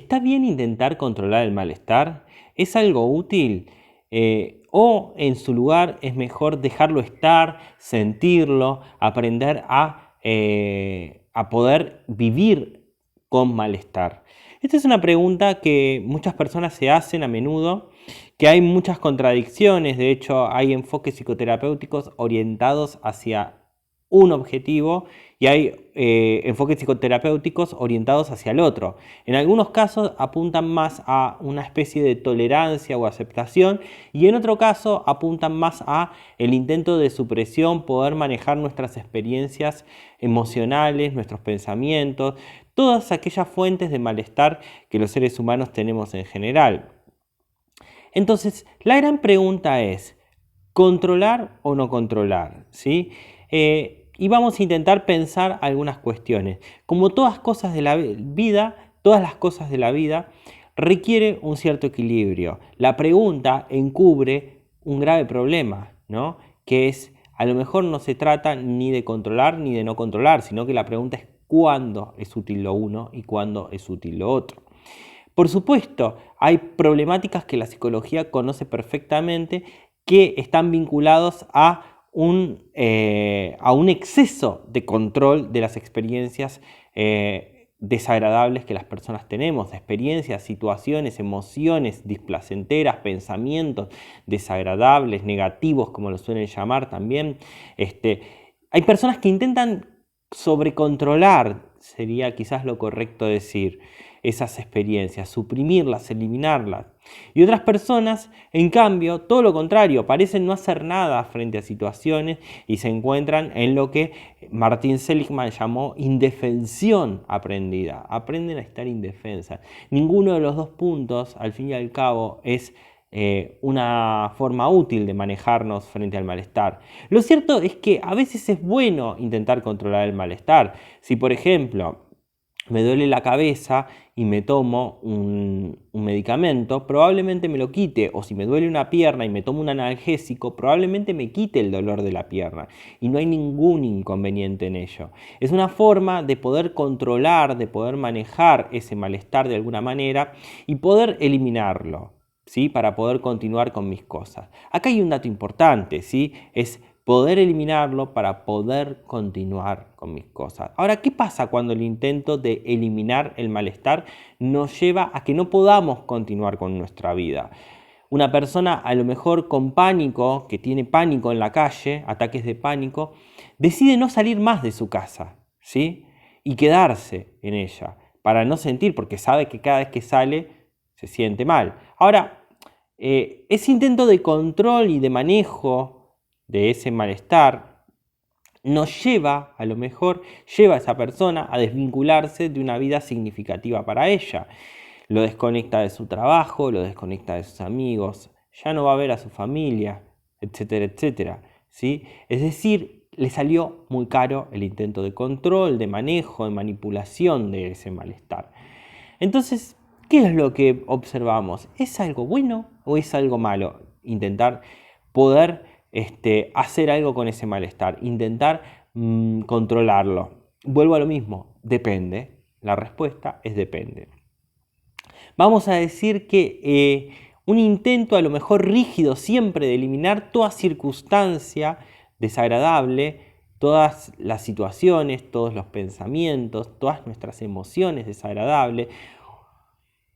¿está bien intentar controlar el malestar? ¿Es algo útil? ¿O en su lugar es mejor dejarlo estar, sentirlo, aprender a poder vivir con malestar? Esta es una pregunta que muchas personas se hacen a menudo, que hay muchas contradicciones. De hecho, hay enfoques psicoterapéuticos orientados hacia un objetivo y hay enfoques psicoterapéuticos orientados hacia el otro. En algunos casos apuntan más a una especie de tolerancia o aceptación, y en otro caso apuntan más a el intento de supresión, poder manejar nuestras experiencias emocionales, nuestros pensamientos, todas aquellas fuentes de malestar que los seres humanos tenemos en general. Entonces, la gran pregunta es, ¿controlar o no controlar? ¿Sí? Y vamos a intentar pensar algunas cuestiones. Como todas cosas de la vida, todas las cosas de la vida requiere un cierto equilibrio. La pregunta encubre un grave problema, ¿no? Que es, a lo mejor no se trata ni de controlar ni de no controlar, sino que la pregunta es cuándo es útil lo uno y cuándo es útil lo otro. Por supuesto, hay problemáticas que la psicología conoce perfectamente que están vinculados a un exceso de control de las experiencias desagradables que las personas tenemos, experiencias, situaciones, emociones displacenteras, pensamientos desagradables, negativos, como lo suelen llamar también. Hay personas que intentan sobrecontrolar, sería quizás lo correcto decir, esas experiencias, suprimirlas, eliminarlas. Y otras personas, en cambio, todo lo contrario, parecen no hacer nada frente a situaciones y se encuentran en lo que Martin Seligman llamó indefensión aprendida. Aprenden a estar indefensas. Ninguno de los dos puntos, al fin y al cabo, es una forma útil de manejarnos frente al malestar. Lo cierto es que a veces es bueno intentar controlar el malestar. Si, por ejemplo, me duele la cabeza y me tomo un medicamento, probablemente me lo quite. O si me duele una pierna y me tomo un analgésico, probablemente me quite el dolor de la pierna. Y no hay ningún inconveniente en ello. Es una forma de poder controlar, de poder manejar ese malestar de alguna manera y poder eliminarlo, ¿sí? Para poder continuar con mis cosas. Acá hay un dato importante, ¿sí? Es poder eliminarlo para poder continuar con mis cosas. Ahora, ¿qué pasa cuando el intento de eliminar el malestar nos lleva a que no podamos continuar con nuestra vida? Una persona a lo mejor con pánico, que tiene pánico en la calle, ataques de pánico, decide no salir más de su casa, ¿sí? Y quedarse en ella, para no sentir, porque sabe que cada vez que sale se siente mal. Ahora, ese intento de control y de manejo de ese malestar nos lleva, a lo mejor, lleva a esa persona a desvincularse de una vida significativa para ella. Lo desconecta de su trabajo, lo desconecta de sus amigos, ya no va a ver a su familia, etcétera, etcétera, ¿sí? Es decir, le salió muy caro el intento de control, de manejo, de manipulación de ese malestar. Entonces, ¿qué es lo que observamos? ¿Es algo bueno o es algo malo? Intentar poder hacer algo con ese malestar, intentar controlarlo. Vuelvo a lo mismo, depende. La respuesta es depende. Vamos a decir que un intento a lo mejor rígido siempre de eliminar toda circunstancia desagradable, todas las situaciones, todos los pensamientos, todas nuestras emociones desagradables,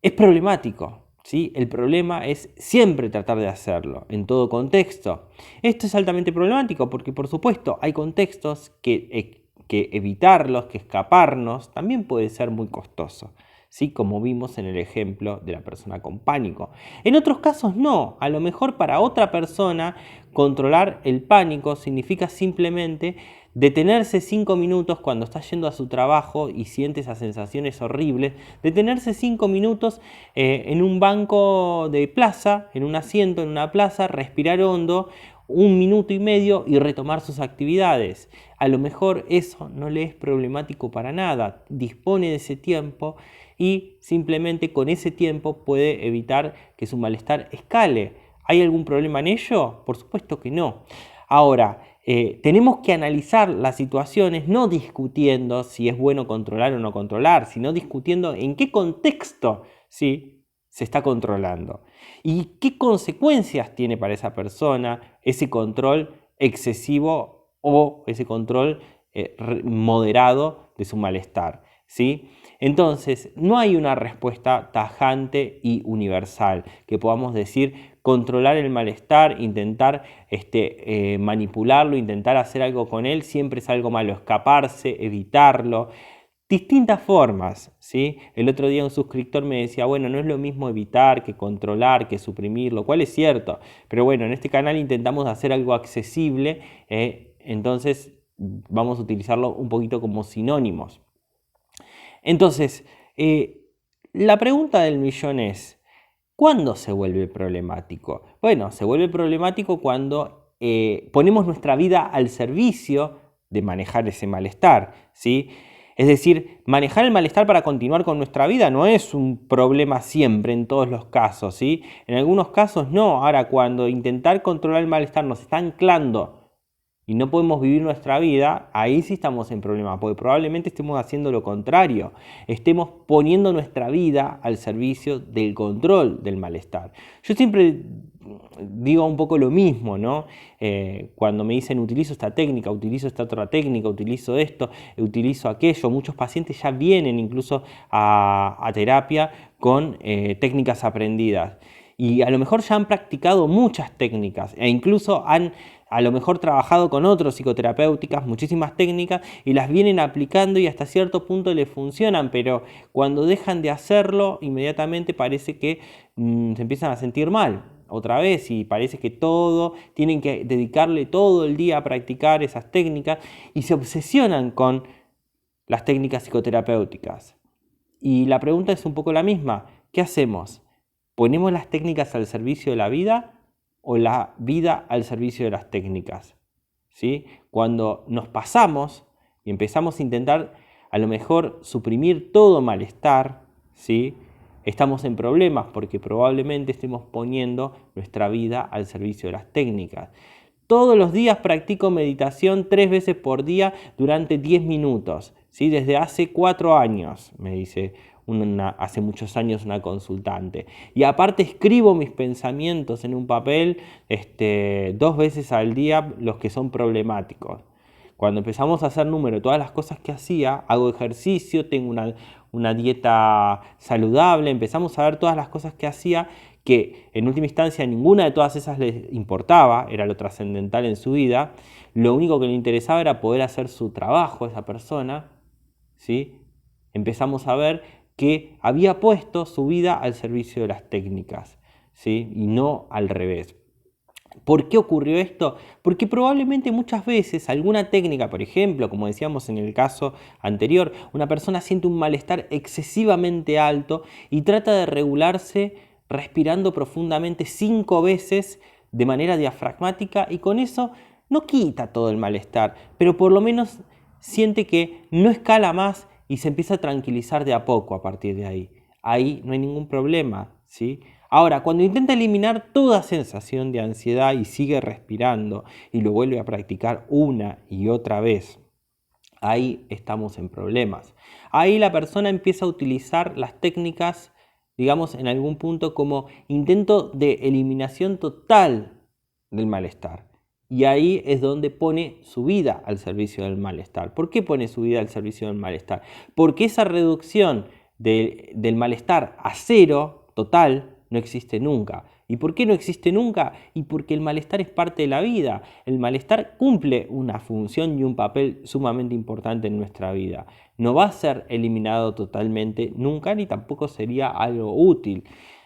es problemático. ¿Sí? El problema es siempre tratar de hacerlo, en todo contexto. Esto es altamente problemático porque, por supuesto, hay contextos que evitarlos, que escaparnos, también puede ser muy costoso, ¿sí? Como vimos en el ejemplo de la persona con pánico. En otros casos no. A lo mejor para otra persona controlar el pánico significa simplemente detenerse 5 minutos cuando está yendo a su trabajo y siente esas sensaciones horribles, detenerse 5 minutos en un banco de plaza, en un asiento en una plaza, respirar hondo, 1 minuto y medio y retomar sus actividades. A lo mejor eso no le es problemático para nada, dispone de ese tiempo y simplemente con ese tiempo puede evitar que su malestar escale. ¿Hay algún problema en ello? Por supuesto que no. Ahora, tenemos que analizar las situaciones no discutiendo si es bueno controlar o no controlar, sino discutiendo en qué contexto ¿sí? Se está controlando. ¿Y qué consecuencias tiene para esa persona ese control excesivo o ese control moderado de su malestar? ¿Sí? Entonces, no hay una respuesta tajante y universal que podamos decir controlar el malestar, intentar manipularlo, intentar hacer algo con él, siempre es algo malo, escaparse, evitarlo. Distintas formas, ¿sí? El otro día un suscriptor me decía, bueno, no es lo mismo evitar que controlar, que suprimir, lo cual es cierto, pero bueno, en este canal intentamos hacer algo accesible, entonces vamos a utilizarlo un poquito como sinónimos. Entonces, la pregunta del millón es, ¿cuándo se vuelve problemático? Bueno, se vuelve problemático cuando ponemos nuestra vida al servicio de manejar ese malestar, ¿sí? Es decir, manejar el malestar para continuar con nuestra vida no es un problema siempre en todos los casos, ¿sí? En algunos casos no. Ahora, cuando intentar controlar el malestar nos está anclando y no podemos vivir nuestra vida, ahí sí estamos en problema, porque probablemente estemos haciendo lo contrario, estemos poniendo nuestra vida al servicio del control del malestar. Yo siempre digo un poco lo mismo, ¿no? Cuando me dicen utilizo esta técnica, utilizo esta otra técnica, utilizo esto, utilizo aquello, muchos pacientes ya vienen incluso a terapia con técnicas aprendidas. Y a lo mejor ya han practicado muchas técnicas e incluso han a lo mejor trabajado con otros psicoterapéuticas, muchísimas técnicas, y las vienen aplicando y hasta cierto punto les funcionan, pero cuando dejan de hacerlo, inmediatamente parece que se empiezan a sentir mal otra vez y parece que tienen que dedicarle todo el día a practicar esas técnicas y se obsesionan con las técnicas psicoterapéuticas. Y la pregunta es un poco la misma, ¿qué hacemos? ¿Ponemos las técnicas al servicio de la vida o la vida al servicio de las técnicas? ¿Sí? Cuando nos pasamos y empezamos a intentar a lo mejor suprimir todo malestar, ¿sí? Estamos en problemas porque probablemente estemos poniendo nuestra vida al servicio de las técnicas. Todos los días practico meditación 3 veces por día durante 10 minutos, ¿sí? Desde hace 4 años, me dice hace muchos años una consultante. Y aparte escribo mis pensamientos en un papel 2 veces al día, los que son problemáticos. Cuando empezamos a hacer número de todas las cosas que hacía, hago ejercicio, tengo una dieta saludable, empezamos a ver todas las cosas que hacía, que en última instancia ninguna de todas esas le importaba, era lo trascendental en su vida, lo único que le interesaba era poder hacer su trabajo esa persona, ¿sí? Empezamos a ver que había puesto su vida al servicio de las técnicas, ¿sí? Y no al revés. ¿Por qué ocurrió esto? Porque probablemente muchas veces alguna técnica, por ejemplo, como decíamos en el caso anterior, una persona siente un malestar excesivamente alto y trata de regularse respirando profundamente 5 veces de manera diafragmática y con eso no quita todo el malestar, pero por lo menos siente que no escala más y se empieza a tranquilizar de a poco a partir de ahí. Ahí no hay ningún problema, ¿sí? Ahora, cuando intenta eliminar toda sensación de ansiedad y sigue respirando y lo vuelve a practicar una y otra vez, ahí estamos en problemas. Ahí la persona empieza a utilizar las técnicas, digamos, en algún punto como intento de eliminación total del malestar. Y ahí es donde pone su vida al servicio del malestar. ¿Por qué pone su vida al servicio del malestar? Porque esa reducción del malestar a cero total no existe nunca. ¿Y por qué no existe nunca? Y porque el malestar es parte de la vida. El malestar cumple una función y un papel sumamente importante en nuestra vida. No va a ser eliminado totalmente nunca, ni tampoco sería algo útil.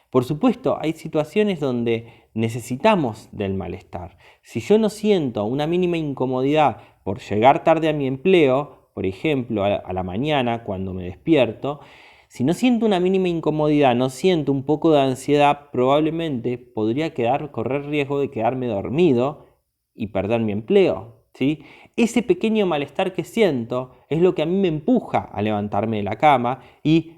Por supuesto, hay situaciones donde necesitamos del malestar. Si yo no siento una mínima incomodidad por llegar tarde a mi empleo, por ejemplo, a la mañana cuando me despierto, si no siento una mínima incomodidad, no siento un poco de ansiedad, probablemente podría correr riesgo de quedarme dormido y perder mi empleo, ¿sí? Ese pequeño malestar que siento es lo que a mí me empuja a levantarme de la cama y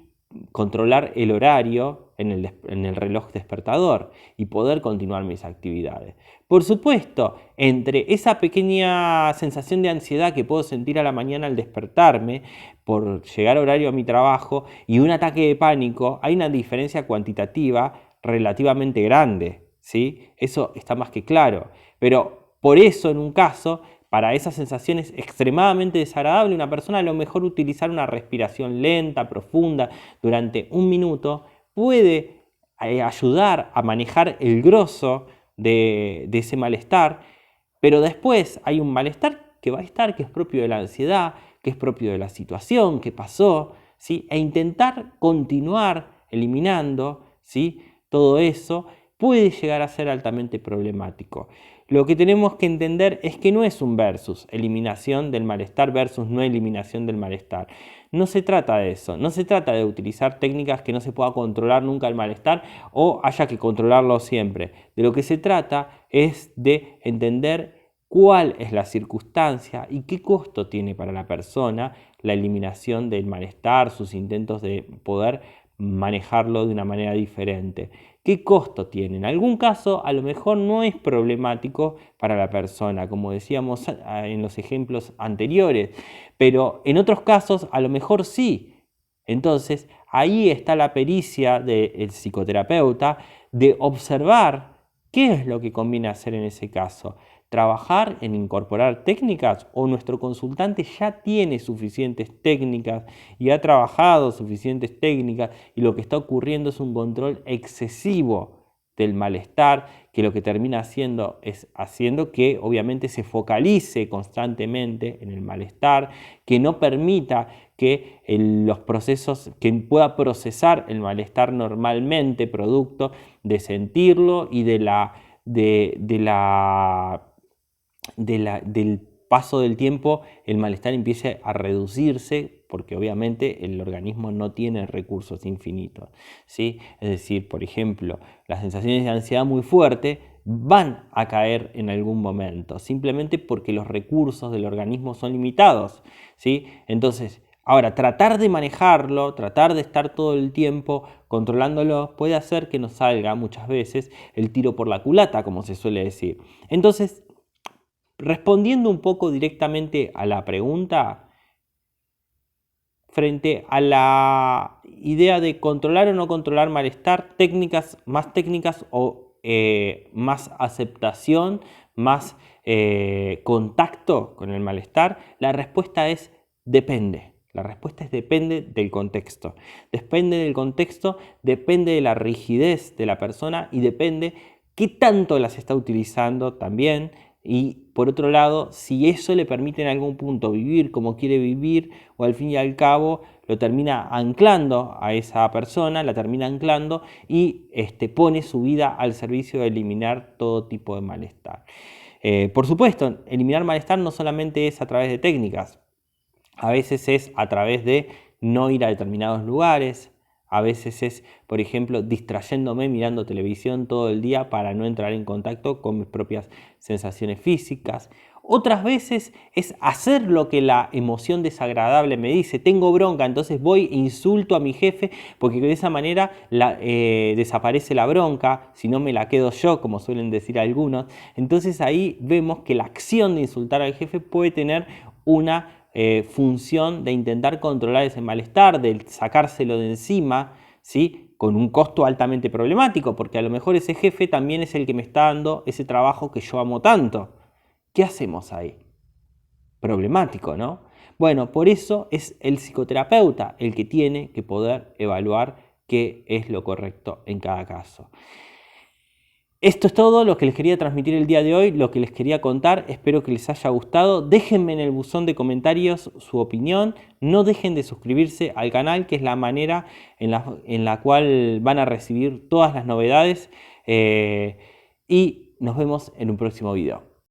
controlar el horario en el reloj despertador y poder continuar mis actividades. Por supuesto, entre esa pequeña sensación de ansiedad que puedo sentir a la mañana al despertarme por llegar a horario a mi trabajo y un ataque de pánico, hay una diferencia cuantitativa relativamente grande, ¿sí? Eso está más que claro. Pero por eso, en un caso, para esas sensaciones extremadamente desagradables, una persona a lo mejor utilizar una respiración lenta, profunda, durante un minuto, puede ayudar a manejar el grosso de ese malestar, pero después hay un malestar que va a estar, que es propio de la ansiedad, que es propio de la situación que pasó, ¿sí? E intentar continuar eliminando, ¿sí?, todo eso puede llegar a ser altamente problemático. Lo que tenemos que entender es que no es un versus, eliminación del malestar versus no eliminación del malestar. No se trata de eso, no se trata de utilizar técnicas que no se pueda controlar nunca el malestar o haya que controlarlo siempre. De lo que se trata es de entender cuál es la circunstancia y qué costo tiene para la persona la eliminación del malestar, sus intentos de poder manejarlo de una manera diferente. ¿Qué costo tiene? En algún caso a lo mejor no es problemático para la persona, como decíamos en los ejemplos anteriores, pero en otros casos a lo mejor sí. Entonces ahí está la pericia del psicoterapeuta de observar qué es lo que conviene hacer en ese caso. ¿Trabajar en incorporar técnicas o nuestro consultante ya tiene suficientes técnicas y ha trabajado suficientes técnicas y lo que está ocurriendo es un control excesivo del malestar que lo que termina haciendo es haciendo que obviamente se focalice constantemente en el malestar, que no permita que los procesos, que pueda procesar el malestar normalmente producto de sentirlo y del paso del tiempo el malestar empiece a reducirse porque obviamente el organismo no tiene recursos infinitos, ¿sí? Es decir, por ejemplo, las sensaciones de ansiedad muy fuerte van a caer en algún momento, simplemente porque los recursos del organismo son limitados, ¿sí? Entonces, ahora, tratar de manejarlo, tratar de estar todo el tiempo controlándolo, puede hacer que nos salga muchas veces el tiro por la culata, como se suele decir. Entonces, respondiendo un poco directamente a la pregunta, frente a la idea de controlar o no controlar malestar, técnicas o más aceptación, más contacto con el malestar, la respuesta es depende. La respuesta es depende del contexto. Depende del contexto, depende de la rigidez de la persona y depende qué tanto las está utilizando también. Y por otro lado, si eso le permite en algún punto vivir como quiere vivir o al fin y al cabo lo termina anclando a esa persona, la termina anclando y pone su vida al servicio de eliminar todo tipo de malestar. Por supuesto, eliminar malestar no solamente es a través de técnicas, a veces es a través de no ir a determinados lugares, a veces es, por ejemplo, distrayéndome mirando televisión todo el día para no entrar en contacto con mis propias sensaciones físicas. Otras veces es hacer lo que la emoción desagradable me dice. Tengo bronca, entonces voy e insulto a mi jefe porque de esa manera desaparece la bronca, si no me la quedo yo, como suelen decir algunos. Entonces ahí vemos que la acción de insultar al jefe puede tener una función de intentar controlar ese malestar, de sacárselo de encima, ¿sí?, con un costo altamente problemático, porque a lo mejor ese jefe también es el que me está dando ese trabajo que yo amo tanto. ¿Qué hacemos ahí? Problemático, ¿no? Bueno, por eso es el psicoterapeuta el que tiene que poder evaluar qué es lo correcto en cada caso. Esto es todo lo que les quería transmitir el día de hoy, lo que les quería contar. Espero que les haya gustado. Déjenme en el buzón de comentarios su opinión. No dejen de suscribirse al canal, que es la manera en la cual van a recibir todas las novedades. Y nos vemos en un próximo video.